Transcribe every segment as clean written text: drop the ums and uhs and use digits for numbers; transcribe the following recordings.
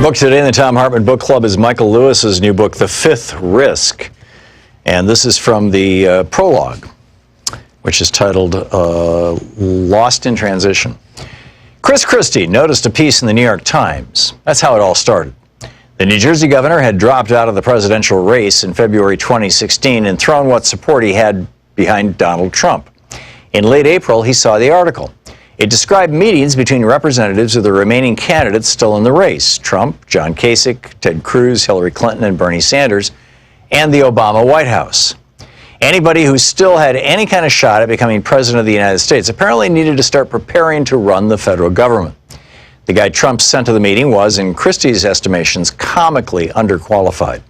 book today in the Thom Hartmann Book Club is Michael Lewis's new book, The Fifth Risk. And this is from the prologue, which is titled Lost in Transition. Chris Christie noticed a piece in the New York Times. That's how it all started. The New Jersey governor had dropped out of the presidential race in February 2016 and thrown what support he had behind Donald Trump. In late April, he saw the article. It described meetings between representatives of the remaining candidates still in the race: Trump, John Kasich, Ted Cruz, Hillary Clinton, and Bernie Sanders, and the Obama White House. Anybody who still had any kind of shot at becoming president of the United States apparently needed to start preparing to run the federal government. The guy Trump sent to the meeting was, in Christie's estimations, comically underqualified.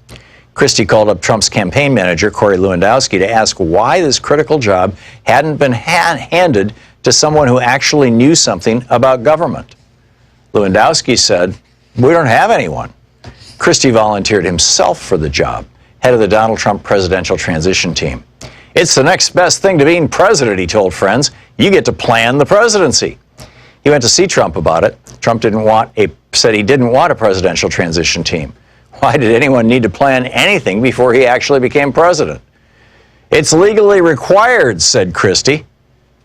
Christie called up Trump's campaign manager, Corey Lewandowski, to ask why this critical job hadn't been handed to someone who actually knew something about government. Lewandowski said, "We don't have anyone." Christie volunteered himself for the job, head of the Donald Trump presidential transition team. "It's the next best thing to being president," he told friends. "You get to plan the presidency." He went to see Trump about it. Trump said he didn't want a presidential transition team. Why did anyone need to plan anything before he actually became president? "It's legally required," said Christie.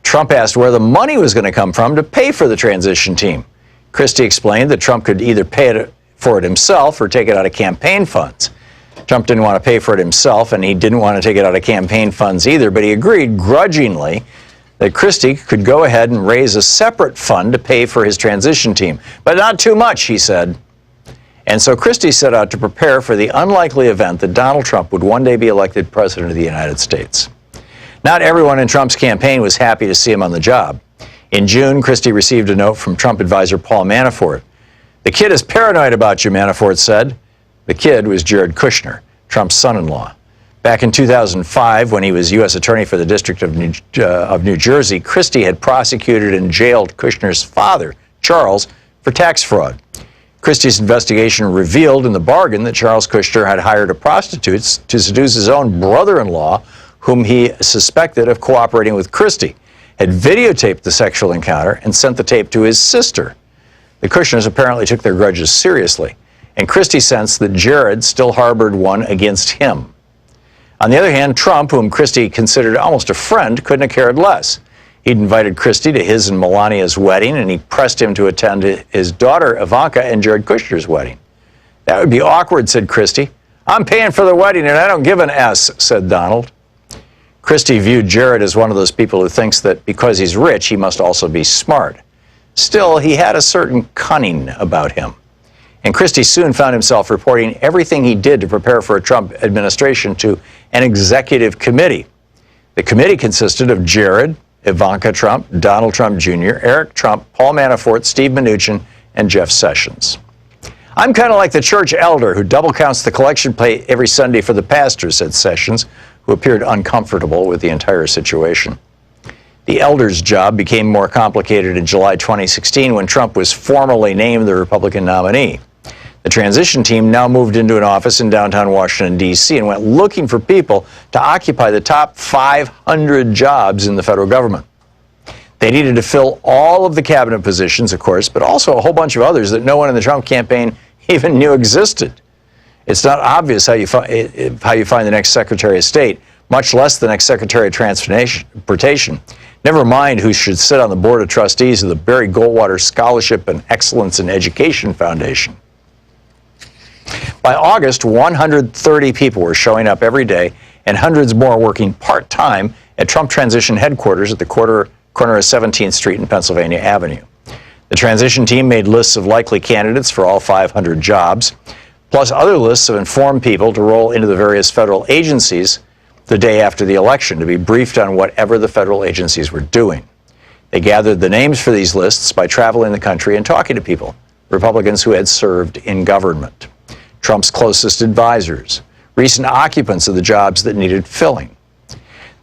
Trump asked where the money was going to come from to pay for the transition team. Christie explained that Trump could either pay for it himself or take it out of campaign funds. Trump didn't want to pay for it himself, and he didn't want to take it out of campaign funds either, but he agreed grudgingly that Christie could go ahead and raise a separate fund to pay for his transition team. But not too much, he said. And so Christie set out to prepare for the unlikely event that Donald Trump would one day be elected president of the United States. Not everyone in Trump's campaign was happy to see him on the job. In June, Christie received a note from Trump advisor Paul Manafort. "The kid is paranoid about you," Manafort said. The kid was Jared Kushner, Trump's son-in-law. Back in 2005, when he was U.S. Attorney for the District of New Jersey, Christie had prosecuted and jailed Kushner's father, Charles, for tax fraud. Christie's investigation revealed in the bargain that Charles Kushner had hired a prostitute to seduce his own brother-in-law, whom he suspected of cooperating with Christie, had videotaped the sexual encounter and sent the tape to his sister. The Kushners apparently took their grudges seriously, and Christie sensed that Jared still harbored one against him. On the other hand, Trump, whom Christie considered almost a friend, couldn't have cared less. He'd invited Christie to his and Melania's wedding, and he pressed him to attend his daughter Ivanka and Jared Kushner's wedding. "That would be awkward," said Christie. "I'm paying for the wedding, and I don't give an S," said Donald. Christie viewed Jared as one of those people who thinks that because he's rich, he must also be smart. Still, he had a certain cunning about him. And Christie soon found himself reporting everything he did to prepare for a Trump administration to an executive committee. The committee consisted of Jared, Ivanka Trump, Donald Trump Jr., Eric Trump, Paul Manafort, Steve Mnuchin, and Jeff Sessions. "I'm kind of like the church elder who double counts the collection plate every Sunday for the pastor," said Sessions, who appeared uncomfortable with the entire situation. The elder's job became more complicated in July 2016 when Trump was formally named the Republican nominee. The transition team now moved into an office in downtown Washington, D.C. and went looking for people to occupy the top 500 jobs in the federal government. They needed to fill all of the cabinet positions, of course, but also a whole bunch of others that no one in the Trump campaign even knew existed. It's not obvious how you find the next Secretary of State, much less the next Secretary of Transportation. Never mind who should sit on the Board of Trustees of the Barry Goldwater Scholarship and Excellence in Education Foundation. By August, 130 people were showing up every day, and hundreds more working part-time at Trump Transition headquarters at the corner of 17th Street and Pennsylvania Avenue. The transition team made lists of likely candidates for all 500 jobs, plus other lists of informed people to roll into the various federal agencies the day after the election to be briefed on whatever the federal agencies were doing. They gathered the names for these lists by traveling the country and talking to people, Republicans who had served in government, Trump's closest advisors, recent occupants of the jobs that needed filling.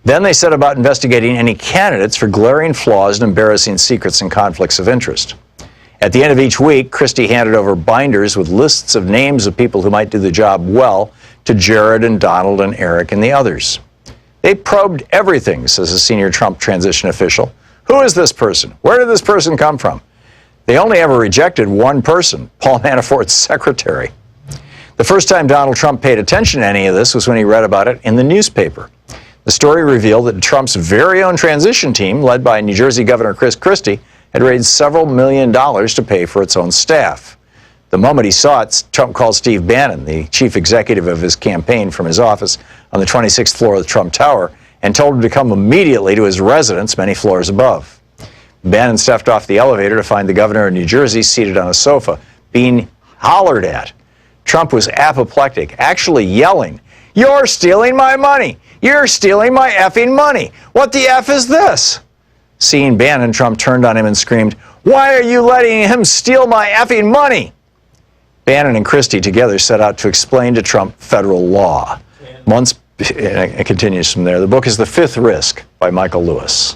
Then they set about investigating any candidates for glaring flaws and embarrassing secrets and conflicts of interest. At the end of each week, Christie handed over binders with lists of names of people who might do the job well to Jared and Donald and Eric and the others. They probed everything, says a senior Trump transition official. Who is this person? Where did this person come from? They only ever rejected one person, Paul Manafort's secretary. The first time Donald Trump paid attention to any of this was when he read about it in the newspaper. The story revealed that Trump's very own transition team, led by New Jersey Governor Chris Christie, had raised several $1 million to pay for its own staff. The moment he saw it, Trump called Steve Bannon, the chief executive of his campaign, from his office on the 26th floor of the Trump Tower and told him to come immediately to his residence many floors above. Bannon stepped off the elevator to find the governor of New Jersey seated on a sofa, being hollered at. Trump was apoplectic, actually yelling, "You're stealing my money! You're stealing my effing money! What the F is this?" Seeing Bannon, Trump turned on him and screamed, "Why are you letting him steal my effing money?" Bannon and Christie together set out to explain to Trump federal law. Months, and it continues from there. The book is The Fifth Risk by Michael Lewis.